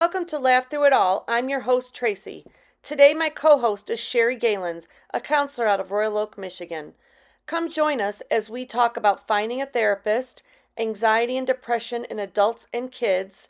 Welcome to Laugh Through It All. I'm your host, Tracy. Today, my co host is Sheri Galens, a counselor out of Royal Oak, Michigan. Come join us as we talk about finding a therapist, anxiety and depression in adults and kids,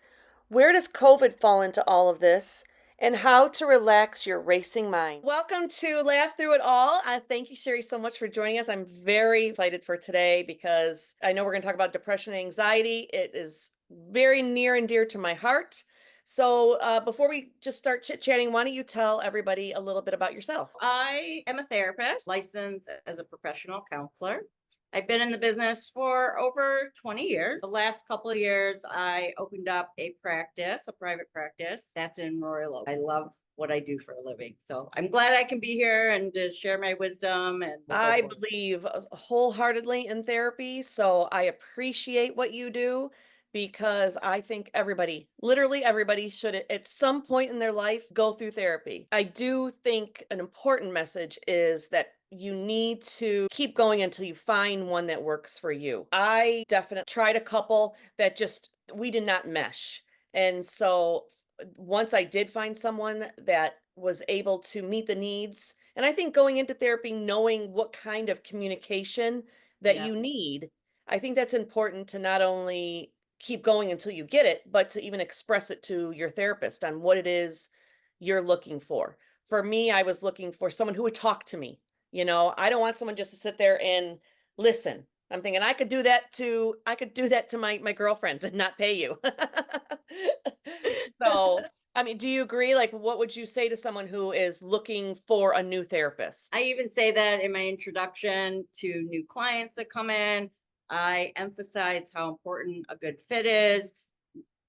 where does COVID fall into all of this, and how to relax your racing mind. Welcome to Laugh Through It All. Thank you, Sheri, so much for joining us. I'm very excited for today because I know we're going to talk about depression and anxiety. It is very near and dear to my heart. So, before we just start chit chatting, why don't you tell everybody a little bit about yourself? I am a therapist, licensed as a professional counselor. I've been in the business for over 20 years. The last couple of years, I opened up a practice, a private practice that's in Royal Oak. I love what I do for a living. So I'm glad I can be here and to share my wisdom and we'll go I forward. believe wholeheartedly in therapy, so I appreciate what you do because I think everybody, literally everybody, should at some point in their life go through therapy. I do think an important message is that you need to keep going until you find one that works for you. I definitely tried a couple that just we did not mesh. And so once I did find someone that was able to meet the needs, and I think going into therapy, knowing what kind of communication that Yeah. you need, I think that's important to not only keep going until you get it, but to even express it to your therapist on what it is you're looking for. For me, I was looking for someone who would talk to me. I don't want someone just to sit there and listen. I'm thinking I could do that to my girlfriends and not pay you. So, I mean, do you agree? Like, what would you say to someone who is looking for a new therapist? I even say that in my introduction to new clients that come in. I emphasize how important a good fit is.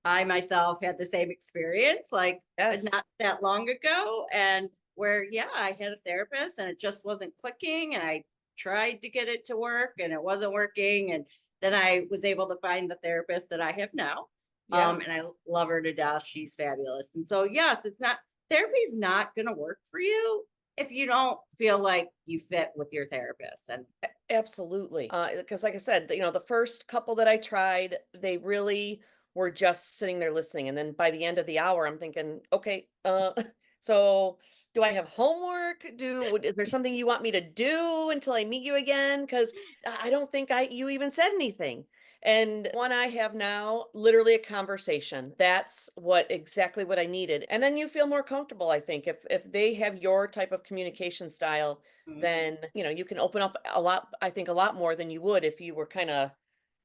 I myself had the same experience, like, Yes. not that long ago, and where, yeah, I had a therapist and it just wasn't clicking, and I tried to get it to work and it wasn't working, and then I was able to find the therapist that I have now, Yeah. and I love her to death. She's fabulous, and so, yes, it's not therapy's not gonna work for you if you don't feel like you fit with your therapist, and Absolutely. Because like I said, the first couple that I tried, they really were just sitting there listening. And then by the end of the hour, I'm thinking, okay, so do I have homework? Is there something you want me to do until I meet you again? Because I don't think you even said anything. And one I have now, literally a conversation. That's exactly what I needed. And then you feel more comfortable, I think, if they have your type of communication style, Mhm. then you can open up a lot, I think, a lot more than you would if you were kind of,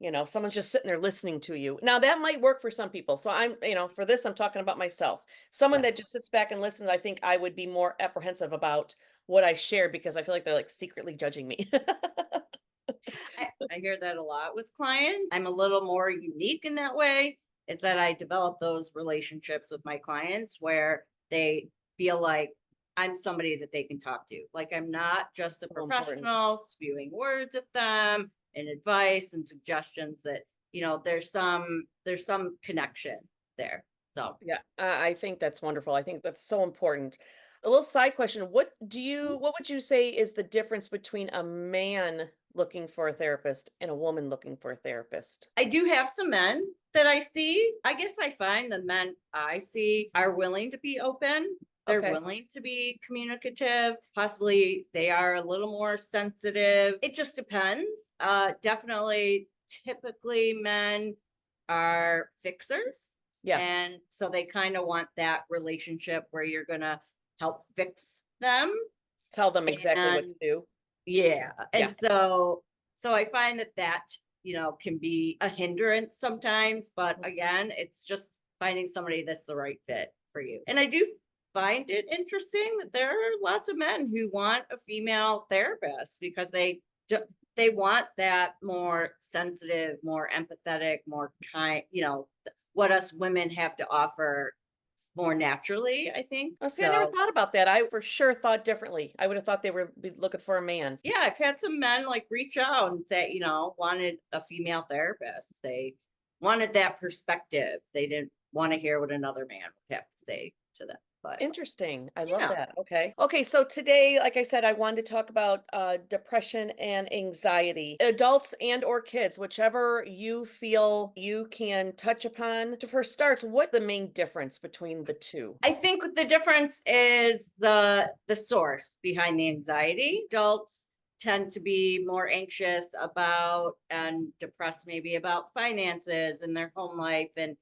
if someone's just sitting there listening to you. Now that might work for some people, so for this I'm talking about myself. Someone Yeah. that just sits back and listens, I think I would be more apprehensive about what I share because I feel like they're like secretly judging me. I hear that a lot with clients. I'm a little more unique in that way. Is that I develop those relationships with my clients where they feel like I'm somebody that they can talk to. Like I'm not just a So important. professional spewing words at them and advice and suggestions that, there's some connection there. So Yeah, I think that's wonderful. I think that's so important. A little side question: What would you say is the difference between a man looking for a therapist and a woman looking for a therapist? I do have some men that I see. I guess I find the men I see are willing to be open. They're Okay. willing to be communicative. Possibly they are a little more sensitive. It just depends. Definitely, typically men are fixers. Yeah. And so they kind of want that relationship where you're going to help fix them. Tell them exactly what to And do. yeah, Yeah. and so I find that can be a hindrance sometimes, but Mhm. again, it's just finding somebody that's the right fit for you. And I do find it interesting that there are lots of men who want a female therapist because they want that more sensitive, more empathetic, more kind, what us women have to offer more naturally, I think. Oh, see, I never So thought about that. I for sure thought differently. I would have thought they were be looking for a man. yeah, I've had some men like reach out and say, wanted a female therapist. They wanted that perspective. They didn't want to hear what another man would have to say to them. But Interesting. I love yeah, that. Okay. Okay. So today, like I said, I wanted to talk about depression and anxiety. Adults and or kids, whichever you feel you can touch upon. For starts, what the main difference between the two? I think the difference is the source behind the anxiety. Adults tend to be more anxious about and depressed maybe about finances and their home life, and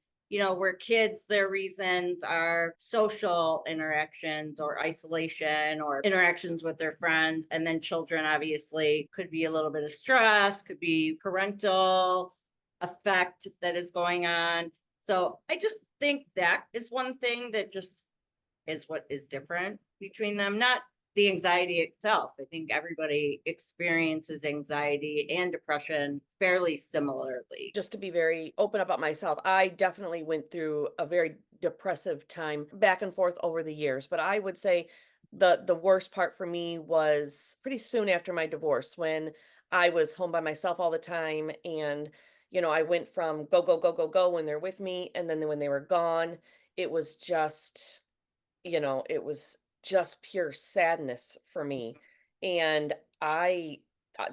where kids, their reasons are social interactions or isolation or interactions with their friends, and then children obviously could be a little bit of stress, could be parental effect that is going on. So I just think that is one thing that just is what is different between them, not the anxiety itself. I think everybody experiences anxiety and depression fairly similarly. Just to be very open about myself, I definitely went through a very depressive time back and forth over the years, but I would say the worst part for me was pretty soon after my divorce when I was home by myself all the time and I went from go go go go go when they're with me and then when they were gone, it was just it was just pure sadness for me. And I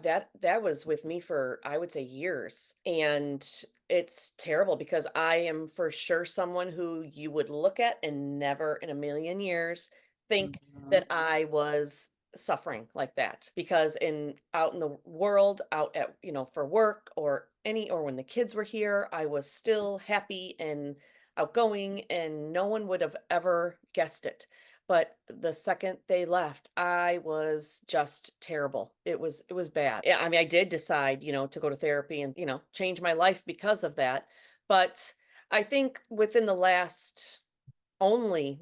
that was with me for I would say years. And it's terrible because I am for sure someone who you would look at and never in a million years think Mhm. that I was suffering like that because in out in the world out at for work or any or when the kids were here I was still happy and outgoing and no one would have ever guessed it. But the second they left, I was just terrible. It was bad. Yeah, I mean, I did decide, to go to therapy and, change my life because of that. But I think within the last, I'll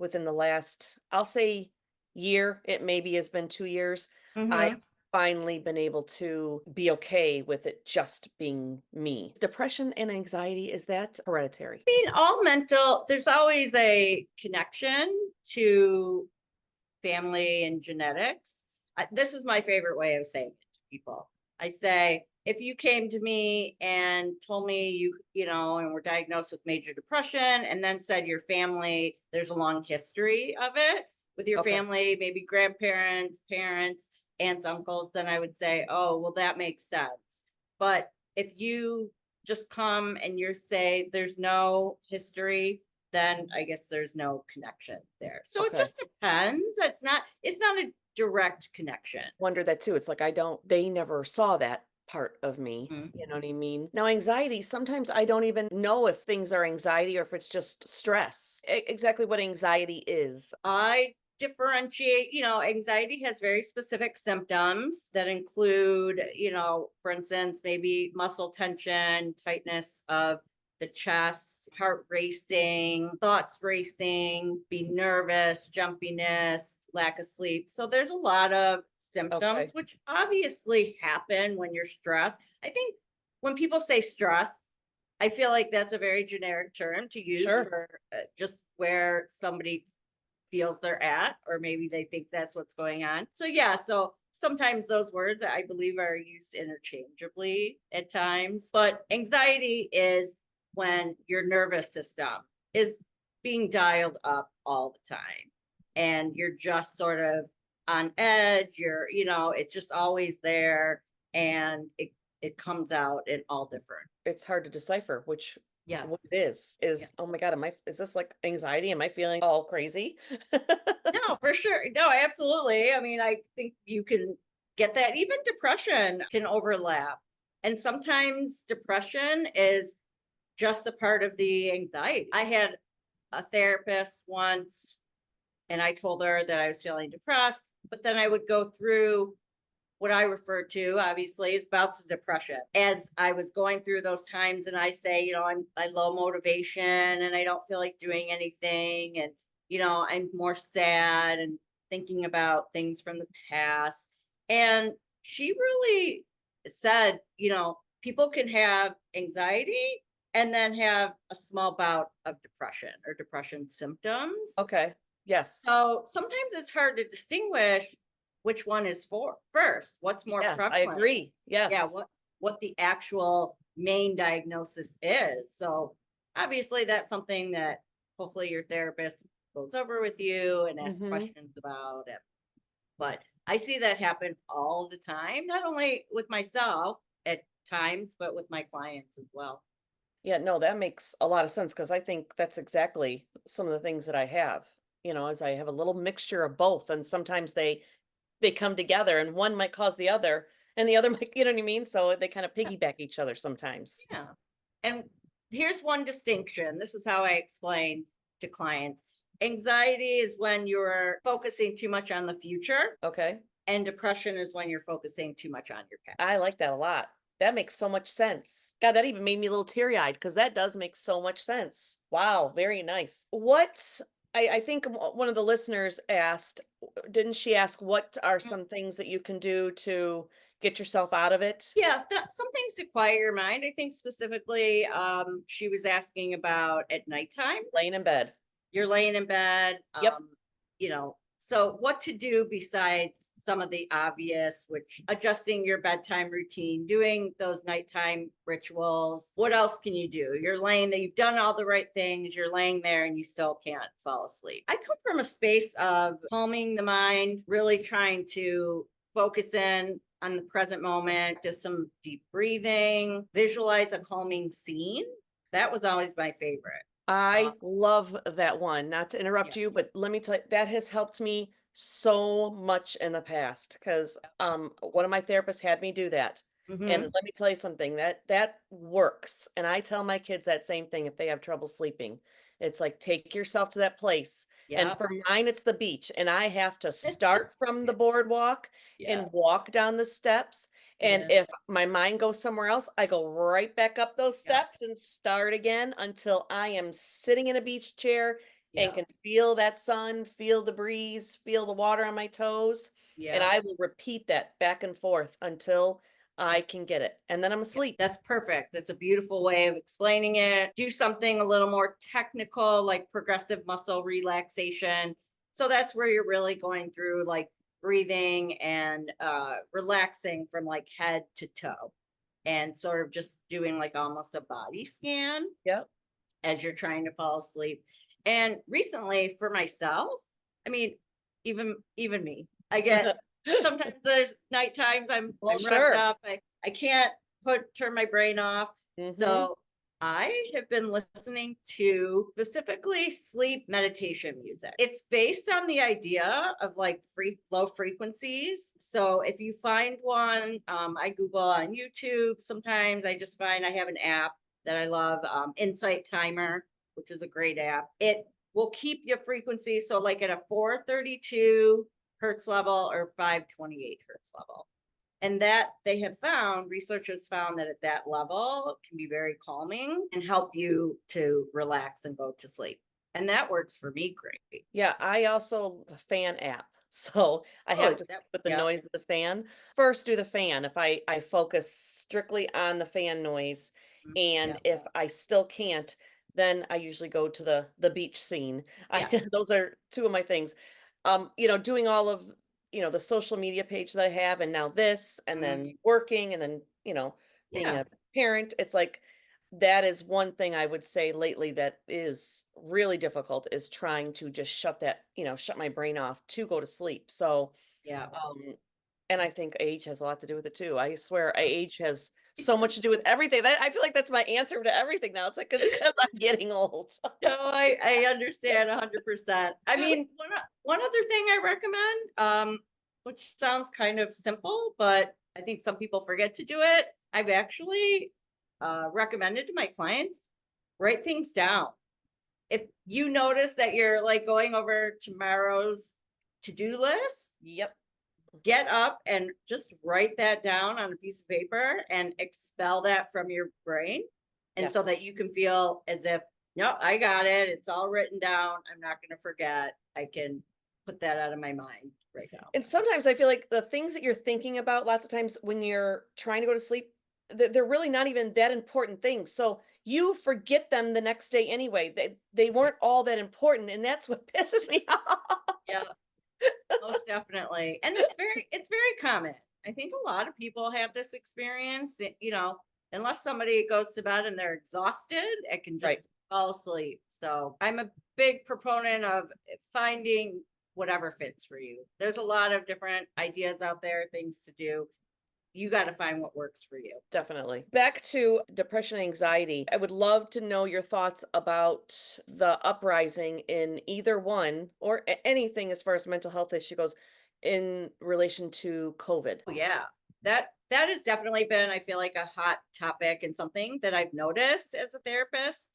say year, it maybe has been 2 years, I have Mhm. finally been able to be okay with it just being me. Depression and anxiety, is that hereditary? I mean, all mental, there's always a connection to family and genetics. This is my favorite way of saying it to people. I say, if you came to me and told me and were diagnosed with major depression, and then said your family, there's a long history of it with your Okay. family, maybe grandparents, parents, aunts, uncles, then I would say, oh, well, that makes sense. But if you just come and you say there's no history, then I guess there's no connection there. So it Okay. just depends. It's not a direct connection. Wonder that too. It's like they never saw that part of me. Mhm. You know what I mean? Now, anxiety, sometimes I don't even know if things are anxiety or if it's just stress. Exactly what anxiety is. I differentiate, anxiety has very specific symptoms that include, for instance, maybe muscle tension, tightness of the chest, heart racing, thoughts racing, be nervous, jumpiness, lack of sleep. So there's a lot of symptoms Okay. which obviously happen when you're stressed. I think when people say stress, I feel like that's a very generic term to use Sure. for just where somebody feels they're at, or maybe they think that's what's going on. So yeah, so sometimes those words I believe are used interchangeably at times. But anxiety is when your nervous system is being dialed up all the time and you're just sort of on edge, it's just always there, and it comes out in all different. It's hard to decipher which Yes. what it is, oh my God, is this like anxiety? Am I feeling all crazy? No, for sure. No, absolutely. I mean, I think you can get that. Even depression can overlap. And sometimes depression is just a part of the anxiety. I had a therapist once, and I told her that I was feeling depressed, but then I would go through what I refer to, obviously, is bouts of depression. As I was going through those times, and I say, I low motivation and I don't feel like doing anything, and I'm more sad and thinking about things from the past. And she really said, people can have anxiety and then have a small bout of depression or depression symptoms. Okay. Yes. So sometimes it's hard to distinguish which one is for first, what's more Yes, I prevalent. agree. Yeah, Yes. what the actual main diagnosis is. So obviously that's something that hopefully your therapist goes over with you and asks Mm-hmm. questions about it. But I see that happen all the time, not only with myself at times, but with my clients as well. Yeah, no, that makes a lot of sense because I think that's exactly some of the things that I have. As I have a little mixture of both, and sometimes they come together, and one might cause the other, and the other might, you know what I mean? So they kind of Yeah. piggyback each other sometimes. Yeah. And here's one distinction. This is how I explain to clients. Anxiety is when you're focusing too much on the future, Okay. and depression is when you're focusing too much on your past. I like that a lot. That makes so much sense. God, that even made me a little teary-eyed because that does make so much sense. Wow, very nice. I think one of the listeners asked, didn't she ask what are Mm. some things that you can do to get yourself out of it? Yeah, some things to quiet your mind. I think specifically, she was asking about at nighttime. Laying in bed. You're laying in bed, Yep. so what to do besides some of the obvious, which adjusting your bedtime routine, doing those nighttime rituals. What else can you do? You've done all the right things, you're laying there and you still can't fall asleep. I come from a space of calming the mind, really trying to focus in on the present moment, just some deep breathing, visualize a calming scene. That was always my favorite. I love that one. Not to Yeah. interrupt you, but let me tell you, that has helped me so much in the past because one of my therapists had me do that. And Mm-hmm. let me tell you something, that works. And I tell my kids that same thing if they have trouble sleeping. It's like take yourself to that place. And Yeah. for mine, it's the beach. And I have to start from the boardwalk Yeah. and walk down the steps. And Yeah. if my mind goes somewhere else, I go right back up those Yeah. steps and start again until I am sitting in a beach chair and Yeah. can feel that sun, feel the breeze, feel the water on my toes. And Yeah. I will repeat that back and forth until I can get it. And then I'm Yeah. asleep. That's perfect. That's a beautiful way of explaining it. Do something a little more technical, like progressive muscle relaxation. So that's where you're really going through like breathing and relaxing from like head to toe and sort of just doing like almost a body scan Yep. as you're trying to fall asleep. And recently for myself, I mean, even me, I get sometimes there's night times Well, I'm revved sure. up. I can't turn my brain off. Hmm. So I have been listening to specifically sleep meditation music. It's based on the idea of like low frequencies. So if you find one, I Google on YouTube. Sometimes I just find I have an app that I love, Insight Timer, which is a great app. It will keep your frequency. So like at a 432 hertz level or 528 hertz level. And that they have found, researchers found that at that level it can be very calming and help you to relax and go to sleep. And that works for me great. Yeah, I also the fan app. So I have Oh, to sleep that, with the yeah. noise of the fan. First do the fan if I focus strictly on the fan noise. And Yeah. if I still can't, then I usually go to the beach scene. Yeah. Those are two of my things. Doing all of, the social media page that I have and now this and Mhm. then working and then, being Yeah. a parent, it's like that is one thing I would say lately that is really difficult is trying to just shut my brain off to go to sleep. So, Yeah. um, and I think age has a lot to do with it too. I swear, age has so much to do with everything. I feel like that's my answer to everything now. It's like it's because I'm getting old. No, I understand 100%. I mean, one other thing I recommend, which sounds kind of simple, but I think some people forget to do it. I've actually recommended to my clients, write things down. If you notice that you're like going over tomorrow's to-do list, Yep. get up and just write that down on a piece of paper and expel that from your brain. And so Yes. that you can feel as if, no, I got it. It's all written down. I'm not going to forget. I can put that out of my mind right now. And sometimes I feel like the things that you're thinking about lots of times when you're trying to go to sleep, they're really not even that important things. So you forget them the next day anyway. They Yeah. weren't all that important, and that's what pisses me off. Yeah, most definitely. And it's very common. I think a lot of people have this experience, unless somebody goes to bed and they're exhausted, it can Right. just fall asleep. So I'm a big proponent of finding whatever fits for you. There's a lot of different ideas out there, things to do. You got to find what works for you. Definitely. Back to depression, anxiety. I would love to know your thoughts about the uprising in either one or anything as far as mental health issue goes in relation to COVID. Oh, yeah. That has definitely been, I feel like, a hot topic and something that I've noticed as a therapist.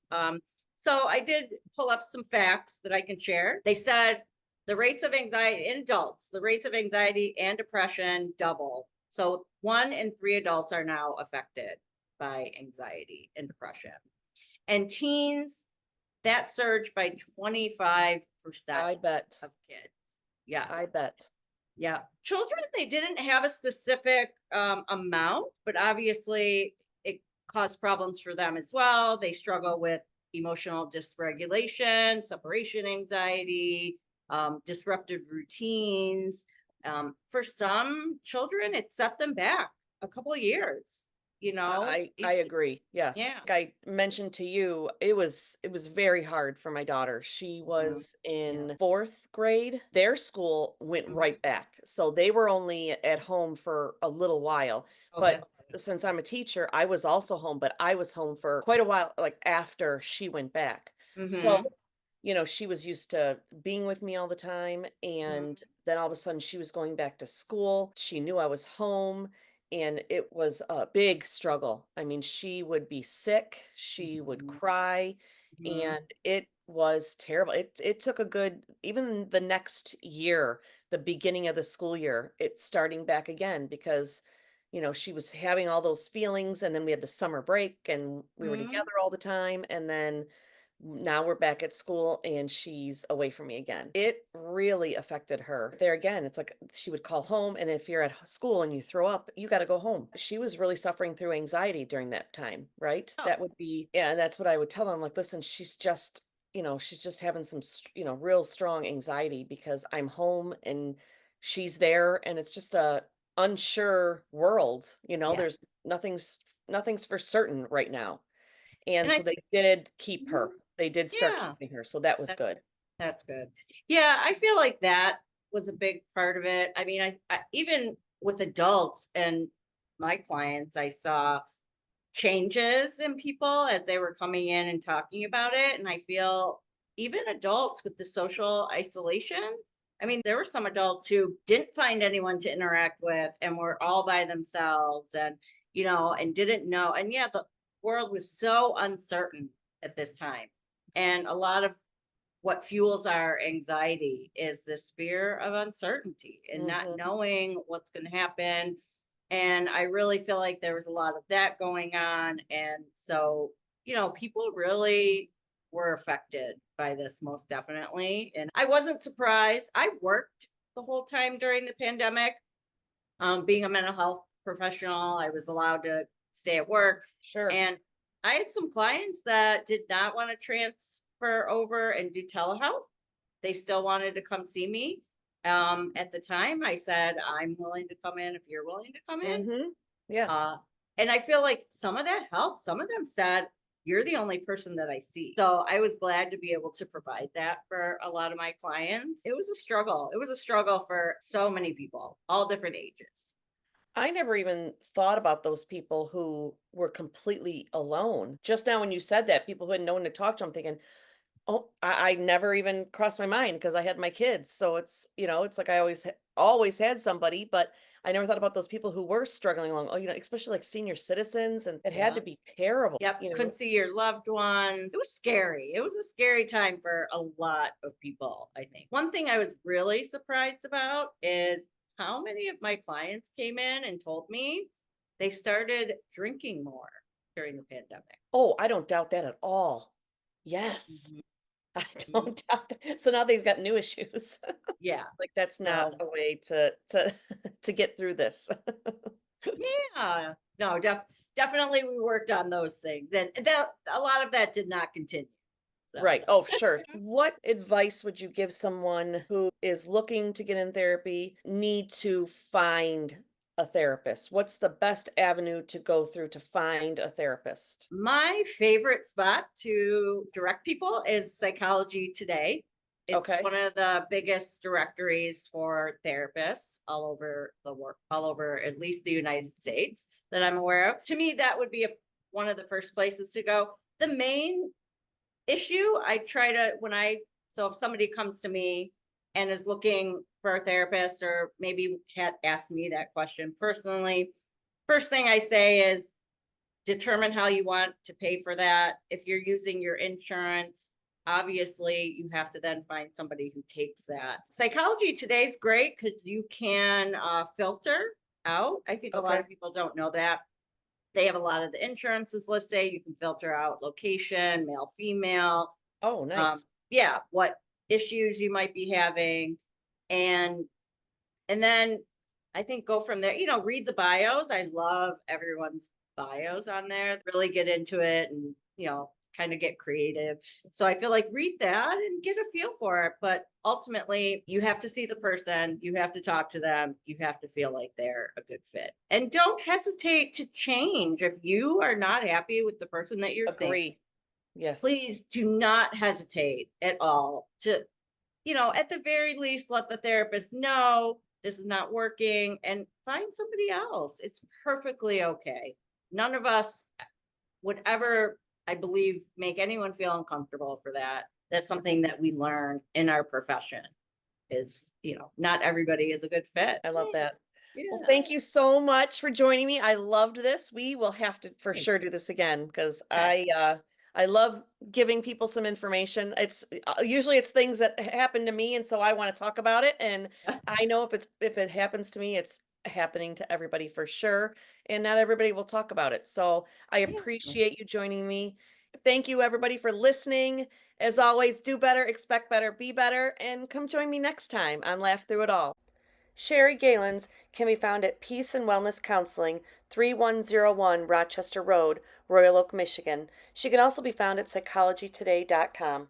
So I did pull up some facts that I can share. They said the rates of anxiety in adults, the rates of anxiety and depression double. So 1 in 3 adults are now affected by anxiety and depression. And teens, that surged by 25% I bet. of kids. Yes. I bet. Yeah. Children, they didn't have a specific amount, but obviously it caused problems for them as well. They struggle with emotional dysregulation, separation anxiety, disrupted routines. For some children, it set them back a couple of years, you know? I agree. Yeah. Yes. Like I mentioned to you, it was very hard for my daughter. She Mhm. was Yeah. in 4th grade. Their school went Hmm. right back. So they were only at home for a little while. Okay. But since I'm a teacher, I was also home, but I was home for quite a while, like after she went back. So, Hmm. she was used to being with me all the time. And Hmm. then all of a sudden she was going back to school. She knew I was home and it was a big struggle. I mean, she would be sick, she would Hmm. cry, Hmm. and it was terrible. It took a good even the next year, the beginning of the school year, it's starting back again because she was having all those feelings and then we had the summer break and we were Hmm. together all the time and then now we're back at school and she's away from me again. It really affected her. There again, it's like she would call home, and if you're at school and you throw up, you got to go home. She was really suffering through anxiety during that time, right? Oh, That would be, yeah, and that's what I would tell them. Like, listen, she's just having some, real strong anxiety because I'm home and she's there, and it's just a unsure world. yeah. Nothing's for certain right now. And And so I, they did keep mhm, her. They did start yeah. keeping her, so that was That good. that's good. Yeah, I feel like that was a big part of it. I mean, I even with adults and my clients, I saw changes in people as they were coming in and talking about it. And I feel even adults with the social isolation. I mean, there were some adults who didn't find anyone to interact with and were all by themselves and didn't know. And yeah, the world was so uncertain at this time. And a lot of what fuels our anxiety is this fear of uncertainty and not Mhm. knowing what's going to happen. And I really feel like there was a lot of that going on. And so, people really were affected by this most definitely. And I wasn't surprised. I worked the whole time during the pandemic. Being a mental health professional, I was allowed to stay at work. Sure. And I had some clients that did not want to transfer over and do telehealth. They still wanted to come see me. At the time, I said, I'm willing to come in if you're willing to come in. Mhm. Yeah. Uh, and I feel like some of that helped. Some of them said, you're the only person that I see. So I was glad to be able to provide that for a lot of my clients. It was a struggle. It was a struggle for so many people, all different ages. I never even thought about those people who were completely alone. Just now when you said that, people who had no one to talk to, I'm thinking, "Oh, I never even crossed my mind because I had my kids." So it's like I always had somebody, but I never thought about those people who were struggling along. Oh, especially like senior citizens, and it had to Yeah. be terrible, Yep. Couldn't see your loved ones. It was scary. It was a scary time for a lot of people, I think. One thing I was really surprised about is how many of my clients came in and told me they started drinking more during the pandemic. Oh, I don't doubt that at all. Yes. Mhm. I Mhm. don't doubt that. So now they've got new issues. Yeah. Like, that's not So, a way to to get through this. yeah. No, definitely we worked on those things. And a lot of that did not continue. So, Right. Oh, sure. What advice would you give someone who is looking to get in therapy, need to find a therapist? What's the best avenue to go through to find a therapist? My favorite spot to direct people is Psychology Today. It's Okay. one of the biggest directories for therapists all over the world, all over at least the United States that I'm aware of. To me, that would be one of the first places to go. The main issue I try to when I so if somebody comes to me and is looking for a therapist or maybe had asked me that question personally, first thing I say is determine how you want to pay for that. If you're using your insurance, obviously you have to then find somebody who takes that. Psychology Today is great because you can filter out. I think a lot Okay. of people don't know that. They have a lot of the insurances listed. You can filter out location, male, female, Oh, nice. yeah, what issues you might be having, and then I think go from there. Read the bios. I love everyone's bios on there. Really get into it and kind of get creative. So I feel like read that and get a feel for it. But ultimately, you have to see the person. You have to talk to them. You have to feel like they're a good fit. And don't hesitate to change if you are not happy with the person that you're seeing. Agree. Yes. Please do not hesitate at all to at the very least, let the therapist know this is not working and find somebody else. It's perfectly okay. None of us would ever, I believe, make anyone feel uncomfortable for that. That's something that we learn in our profession is, not everybody is a good fit. I love that. Well, Yeah. thank you so much for joining me. I loved this. We will have to for Thank sure do this again because Okay. I love giving people some information. It's usually it's things that happen to me, and so I want to talk about it. And I know if it happens to me, it's happening to everybody for sure, and not everybody will talk about it. So I Yeah. appreciate you joining me. Thank you everybody for listening. As always, do better, expect better, be better, and come join me next time on Laugh Through It All. Sheri Galens can be found at Peace and Wellness Counseling, 3101 Rochester Road, Royal Oak, Michigan. She can also be found at psychologytoday.com.